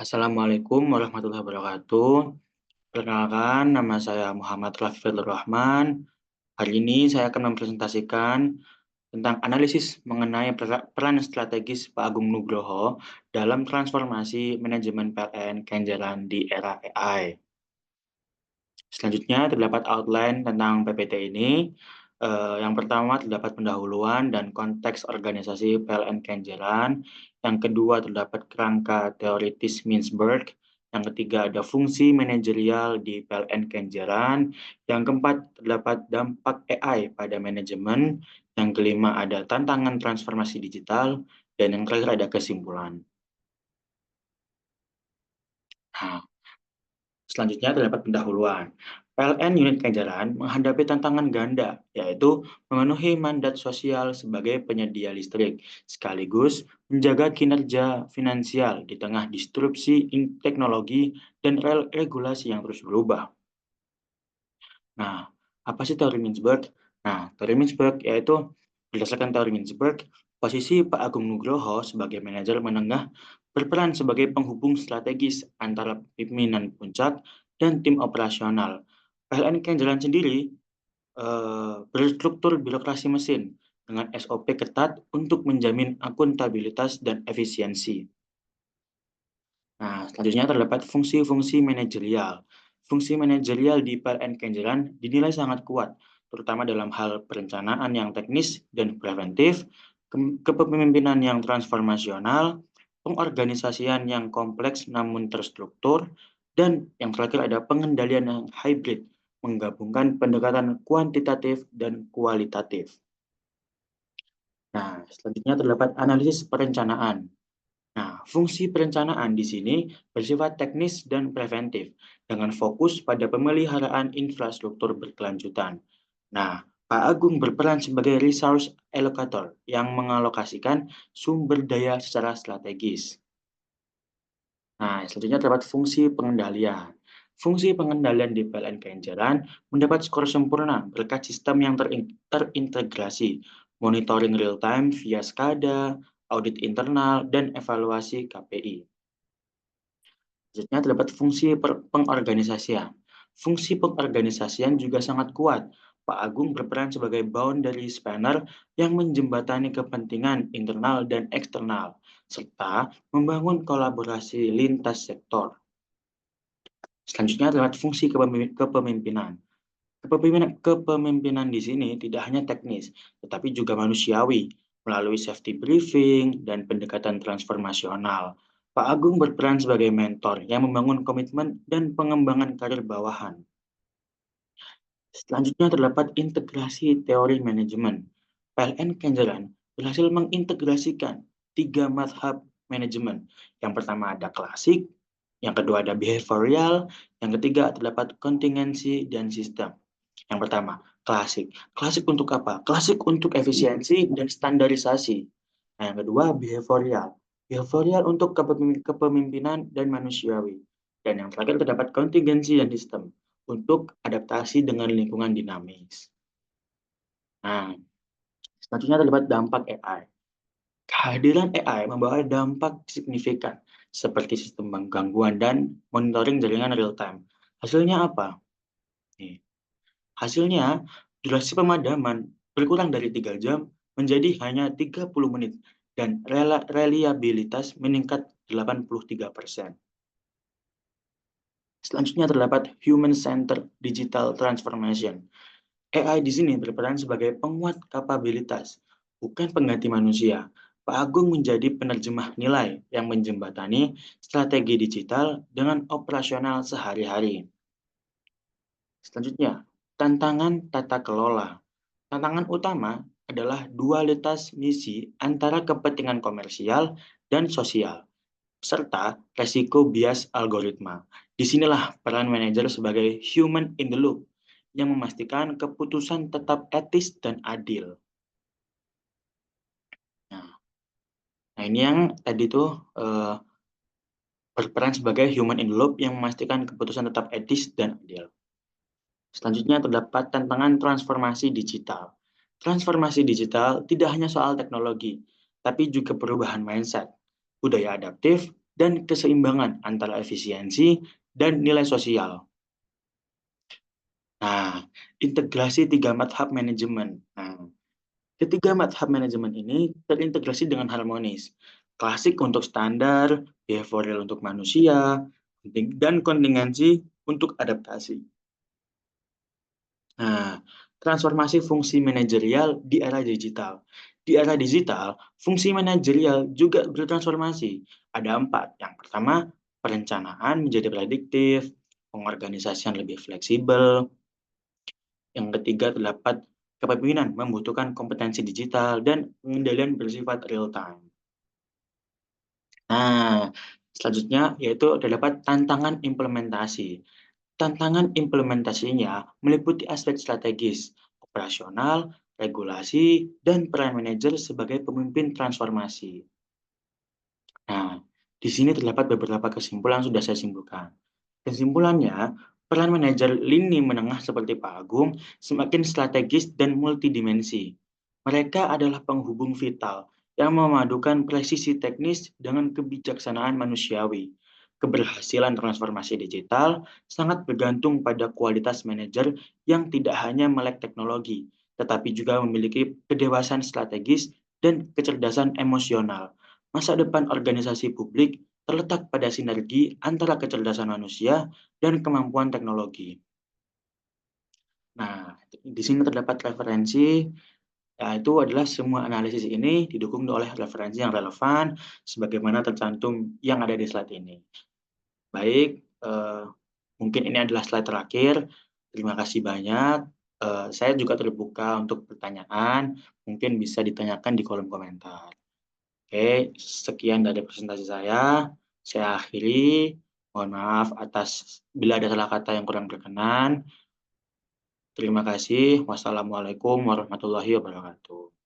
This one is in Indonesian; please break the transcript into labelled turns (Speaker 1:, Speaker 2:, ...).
Speaker 1: Assalamualaikum warahmatullahi wabarakatuh. Perkenalkan, nama saya Muhammad Rafiul Rahman. Hari ini saya akan mempresentasikan tentang analisis mengenai peran strategis Pak Agung Nugroho dalam transformasi manajemen PLN Kenjeran di era AI. Selanjutnya terdapat outline tentang PPT ini. Yang pertama terdapat pendahuluan dan konteks organisasi PLN Kenjeran. Yang kedua terdapat kerangka teoritis Mintzberg. Yang ketiga ada fungsi manajerial di PLN Kenjeran. Yang keempat terdapat dampak AI pada manajemen. Yang kelima ada tantangan transformasi digital. Dan yang terakhir ada kesimpulan. Nah, selanjutnya terdapat pendahuluan. PLN Unit Kenjeran menghadapi tantangan ganda, yaitu memenuhi mandat sosial sebagai penyedia listrik, sekaligus menjaga kinerja finansial di tengah disrupsi teknologi dan regulasi yang terus berubah. Nah, apa sih teori Mintzberg? Nah, teori Mintzberg yaitu berdasarkan teori Mintzberg, posisi Pak Agung Nugroho sebagai manajer menengah berperan sebagai penghubung strategis antara pimpinan puncak dan tim operasional. PLN Kenjeran sendiri berstruktur birokrasi mesin dengan SOP ketat untuk menjamin akuntabilitas dan efisiensi. Nah, selanjutnya terdapat fungsi-fungsi manajerial. Fungsi manajerial di PLN Kenjeran dinilai sangat kuat, terutama dalam hal perencanaan yang teknis dan preventif, kepemimpinan yang transformasional, pengorganisasian yang kompleks namun terstruktur, dan yang terakhir ada pengendalian yang hybrid, menggabungkan pendekatan kuantitatif dan kualitatif. Nah, selanjutnya terdapat analisis perencanaan. Nah, fungsi perencanaan di sini bersifat teknis dan preventif, dengan fokus pada pemeliharaan infrastruktur berkelanjutan. Nah, Pak Agung berperan sebagai resource allocator yang mengalokasikan sumber daya secara strategis. Nah, selanjutnya terdapat fungsi pengendalian. Fungsi pengendalian di PLN Kenjeran mendapat skor sempurna berkat sistem yang terintegrasi, monitoring real-time via SCADA, audit internal, dan evaluasi KPI. Selanjutnya terdapat fungsi pengorganisasian. Fungsi pengorganisasian juga sangat kuat. Pak Agung berperan sebagai boundary spanner yang menjembatani kepentingan internal dan eksternal, serta membangun kolaborasi lintas sektor. Selanjutnya terdapat fungsi kepemimpinan. Kepemimpinan di sini tidak hanya teknis, tetapi juga manusiawi, melalui safety briefing dan pendekatan transformasional. Pak Agung berperan sebagai mentor yang membangun komitmen dan pengembangan karir bawahan. Selanjutnya terdapat integrasi teori manajemen. PLN Kenjeran berhasil mengintegrasikan 3 mazhab manajemen. Yang pertama ada klasik, yang kedua ada behavioral, yang ketiga terdapat kontingensi dan sistem. Yang pertama, klasik. Klasik untuk apa? Klasik untuk efisiensi dan standarisasi. Nah, yang kedua, behavioral. Behavioral untuk kepemimpinan dan manusiawi. Dan yang terakhir terdapat kontingensi dan sistem untuk adaptasi dengan lingkungan dinamis. Nah, selanjutnya terdapat dampak AI. Kehadiran AI membawa dampak signifikan seperti sistem gangguan dan monitoring jaringan real time. Hasilnya apa? Nih, hasilnya durasi pemadaman berkurang dari 3 jam menjadi hanya 30 menit dan reliabilitas meningkat 83%. Selanjutnya terdapat human-centered digital transformation. AI di sini berperan sebagai penguat kapabilitas, bukan pengganti manusia. Pak Agung menjadi penerjemah nilai yang menjembatani strategi digital dengan operasional sehari-hari. Selanjutnya, tantangan tata kelola. Tantangan utama adalah dualitas misi antara kepentingan komersial dan sosial, serta resiko bias algoritma. Disinilah peran manajer sebagai human in the loop yang memastikan keputusan tetap etis dan adil. Nah ini yang tadi tuh berperan sebagai human in the loop yang memastikan keputusan tetap etis dan adil. Selanjutnya terdapat tantangan transformasi digital. Transformasi digital tidak hanya soal teknologi, tapi juga perubahan mindset, budaya adaptif, dan keseimbangan antara efisiensi dan nilai sosial. Nah, integrasi tiga madhab manajemen. Nah, ketiga madhab manajemen ini terintegrasi dengan harmonis. Klasik untuk standar, behavioral untuk manusia, dan kontingensi untuk adaptasi. Nah, transformasi fungsi manajerial di era digital. Di era digital, fungsi manajerial juga bertransformasi. Ada empat. Yang pertama, perencanaan menjadi prediktif, pengorganisasian lebih fleksibel. Yang ketiga, terdapat kepemimpinan membutuhkan kompetensi digital dan pengendalian bersifat real time. Nah, selanjutnya yaitu terdapat tantangan implementasi. Tantangan implementasinya meliputi aspek strategis, operasional, regulasi, dan peran manajer sebagai pemimpin transformasi. Nah, di sini terdapat beberapa kesimpulan yang sudah saya simpulkan. Kesimpulannya, peran manajer lini menengah seperti Pak Agung semakin strategis dan multidimensi. Mereka adalah penghubung vital yang memadukan presisi teknis dengan kebijaksanaan manusiawi. Keberhasilan transformasi digital sangat bergantung pada kualitas manajer yang tidak hanya melek teknologi, tetapi juga memiliki kedewasaan strategis dan kecerdasan emosional. Masa depan organisasi publik terletak pada sinergi antara kecerdasan manusia dan kemampuan teknologi. Nah, di sini terdapat referensi, yaitu adalah semua analisis ini didukung oleh referensi yang relevan sebagaimana tercantum yang ada di slide ini. Baik, mungkin ini adalah slide terakhir. Terima kasih banyak. Saya juga terbuka untuk pertanyaan, mungkin bisa ditanyakan di kolom komentar. Oke, sekian dari presentasi saya. Saya akhiri. Mohon maaf atas bila ada salah kata yang kurang berkenan. Terima kasih. Wassalamualaikum warahmatullahi wabarakatuh.